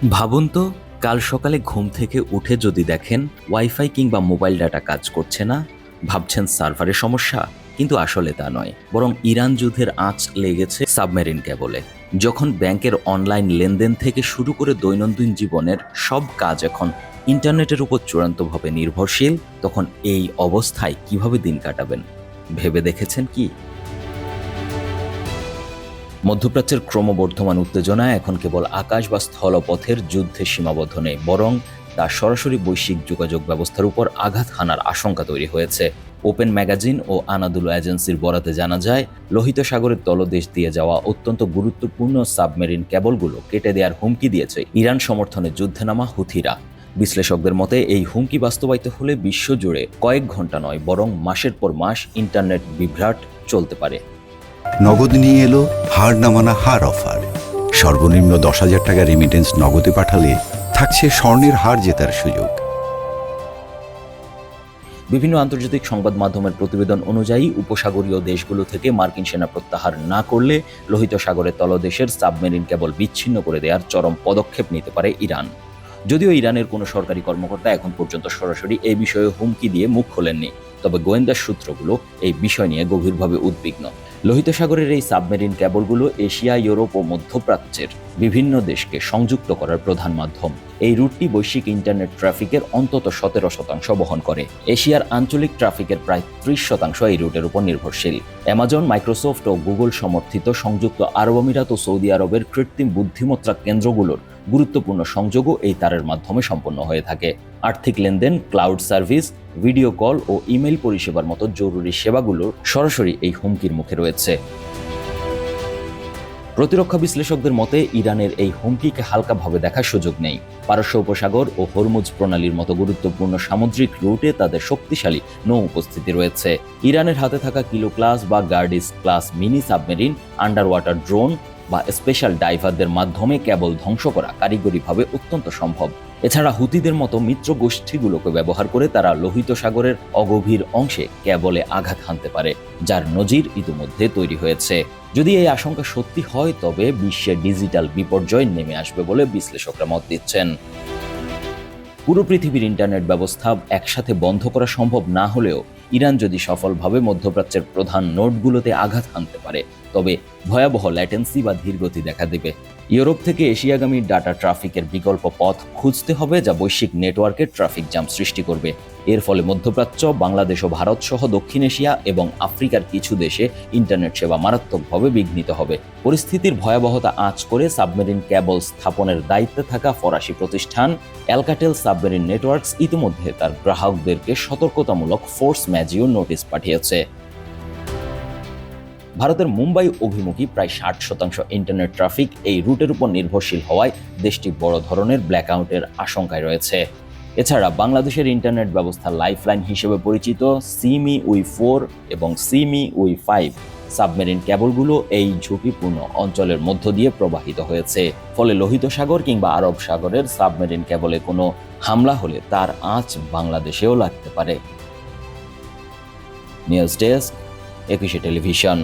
ভাবুন তো, কাল সকালে ঘুম থেকে উঠে যদি দেখেন ওয়াইফাই কিংবা মোবাইল ডাটা কাজ করছে না। ভাবছেন সার্ভারের সমস্যা, কিন্তু আসলে তা নয়, বরং ইরান যুদ্ধের আঁচ লেগেছে সাবমেরিন কেবলে। যখন ব্যাংকের অনলাইন লেনদেন থেকে শুরু করে দৈনন্দিন জীবনের সব কাজ এখন ইন্টারনেটের উপর চূড়ান্তভাবে নির্ভরশীল, তখন এই অবস্থায় কিভাবে দিন কাটাবেন ভেবে দেখেছেন কি? মধ্যপ্রাচ্যের ক্রমবর্ধমান উত্তেজনা এখন কেবল আকাশ বা স্থলপথের যুদ্ধে সীমাবদ্ধ নেই, বরং তা সরাসরি বৈশ্বিক যোগাযোগ ব্যবস্থার উপর আঘাত হানার আশঙ্কা তৈরি হয়েছে। ওপেন ম্যাগাজিন ও আনাদুলু এজেন্সির বরাতে জানা যায়, লোহিত সাগরের তলদেশ দিয়ে যাওয়া অত্যন্ত গুরুত্বপূর্ণ সাবমেরিন কেবলগুলো কেটে দেওয়ার হুমকি দিয়েছে ইরান সমর্থনে যুদ্ধে নামা হুথিরা। বিশ্লেষকদের মতে এই হুমকি বাস্তবায়িত হলে বিশ্বজুড়ে কয়েক ঘন্টা নয়, বরং মাসের পর মাস ইন্টারনেট বিভ্রাট চলতে পারে। নগদ নিয়ে এলো হার না মানা হার অফার। সর্বনিম্ন 10,000 টাকা রেমিটেন্স নগদে পাঠালে থাকছে স্বর্ণের হার জেতার সুযোগ। বিভিন্ন আন্তর্জাতিক সংবাদ মাধ্যমের প্রতিবেদন অনুযায়ী উপসাগরীয় দেশগুলো থেকে মার্কিন সেনা প্রত্যাহার না করলে লোহিত সাগরের তলদেশের সাবমেরিন কেবল বিচ্ছিন্ন করে দেওয়ার চরম পদক্ষেপ নিতে পারে ইরান। যদিও ইরানের কোনো সরকারি কর্মকর্তা এখন পর্যন্ত সরাসরি এই বিষয়ে হুমকি দিয়ে মুখ খোলেননি, তবে গোয়েন্দা সূত্রগুলো এই বিষয় নিয়ে গভীরভাবে উদ্বিগ্ন। লোহিত সাগরের এই সাবমেরিন কেবলগুলো এশিয়া, ইউরোপ ও মধ্যপ্রাচ্যের বিভিন্ন দেশকে সংযুক্ত করার প্রধান মাধ্যম। এই রুটটি বৈশ্বিক ইন্টারনেট ট্রাফিকের অন্তত 17% বহন করে। এশিয়ার আঞ্চলিক ট্রাফিকের প্রায় 30% এই রুটের উপর নির্ভরশীল। অ্যামাজন, মাইক্রোসফট ও গুগল সমর্থিত সংযুক্ত আরব আমিরাত ও সৌদি আরবের কৃত্রিম বুদ্ধিমত্তা কেন্দ্রগুলোর গুরুত্বপূর্ণ সংযোগও এই তারের মাধ্যমে সম্পন্ন হয়ে থাকে। আর্থিক লেনদেন, ক্লাউড সার্ভিস, ভিডিও কল ও ইমেইল পরিষেবার মতো জরুরি সেবাগুলো সরাসরি এই হুমকির মুখে রয়েছে। প্রতিরক্ষা বিশ্লেষকদের মতে ইরানের এই হুমকিকে হালকাভাবে দেখার সুযোগ নেই। পারস্য উপসাগর ও হরমুজ প্রণালীর মতো গুরুত্বপূর্ণ সামুদ্রিক রুটে তাদের শক্তিশালী নৌ উপস্থিতি রয়েছে। ইরানের হাতে থাকা কিলো ক্লাস বা গার্ডিস class mini submarine, underwater drone বা স্পেশাল ডাইভারদের মাধ্যমে কেবল ধ্বংস করা কারিগরিভাবে অত্যন্ত সম্ভব। এছাড়া হুতিদের মতো মিত্র গোষ্ঠীগুলোকে ব্যবহার করে তারা লোহিত সাগরের অগভীর অংশে কেবলে আঘাত হানতে পারে, যার নজির ইতিমধ্যে তৈরি হয়েছে। যদি এই আশঙ্কা সত্যি হয়, তবে বিশ্বে ডিজিটাল বিপর্যয় নেমে আসবে বলে বিশ্লেষকরা মত দিচ্ছেন। পুরো পৃথিবীর ইন্টারনেট ব্যবস্থা একসাথে বন্ধ করা সম্ভব না হলেও ইরান যদি সফলভাবে মধ্যপ্রাচ্যের প্রধান নোডগুলোতে আঘাত হানতে পারে, তবে ভয়াবহ ল্যাটেন্সি বা ধীরগতি দেখা দেবে। ইউরোপ থেকে এশিয়াগামী ডাটা ট্রাফিকের বিকল্প পথ খুঁজতে হবে, যা বৈশ্বিক নেটওয়ার্কে ট্রাফিক জ্যাম সৃষ্টি করবে। এর ফলে মধ্যপ্রাচ্য, বাংলাদেশ ও ভারত সহ দক্ষিণ এশিয়া এবং আফ্রিকার কিছু দেশে ইন্টারনেট সেবা মারাত্মকভাবে বিঘ্নিত হবে। পরিস্থিতির ভয়াবহতা আঁচ করে সাবমেরিন কেবল স্থাপনের দায়িত্বে থাকা ফরাসি প্রতিষ্ঠান অ্যালকাটেল সাবমেরিন নেটওয়ার্কস ইতিমধ্যে তার গ্রাহকদেরকে সতর্কতামূলক ফোর্স ম্যাজিওর নোটিশ পাঠিয়েছে। ভারতের মুম্বাই অভিমুখী প্রায় 60% ইন্টারনেট ট্রাফিক এই রুটের উপর নির্ভরশীল হওয়ায় দেশটি বড় ধরনের ব্ল্যাকআউটের আশঙ্কায় রয়েছে। এছাড়া বাংলাদেশের ইন্টারনেট ব্যবস্থা লাইফলাইন হিসেবে পরিচিত সিএমই-4 এবং সিএমই-5 সাবমেরিন কেবলগুলো এই ঝুঁকিপূর্ণ অঞ্চলের মধ্য দিয়ে প্রবাহিত হয়েছে। ফলে লোহিত সাগর কিংবা আরব সাগরের সাবমেরিন কেবলে কোনো হামলা হলে তার আঁচ বাংলাদেশেও লাগতে পারে। নিউজ ডেস্ক, একুশে টেলিভিশন।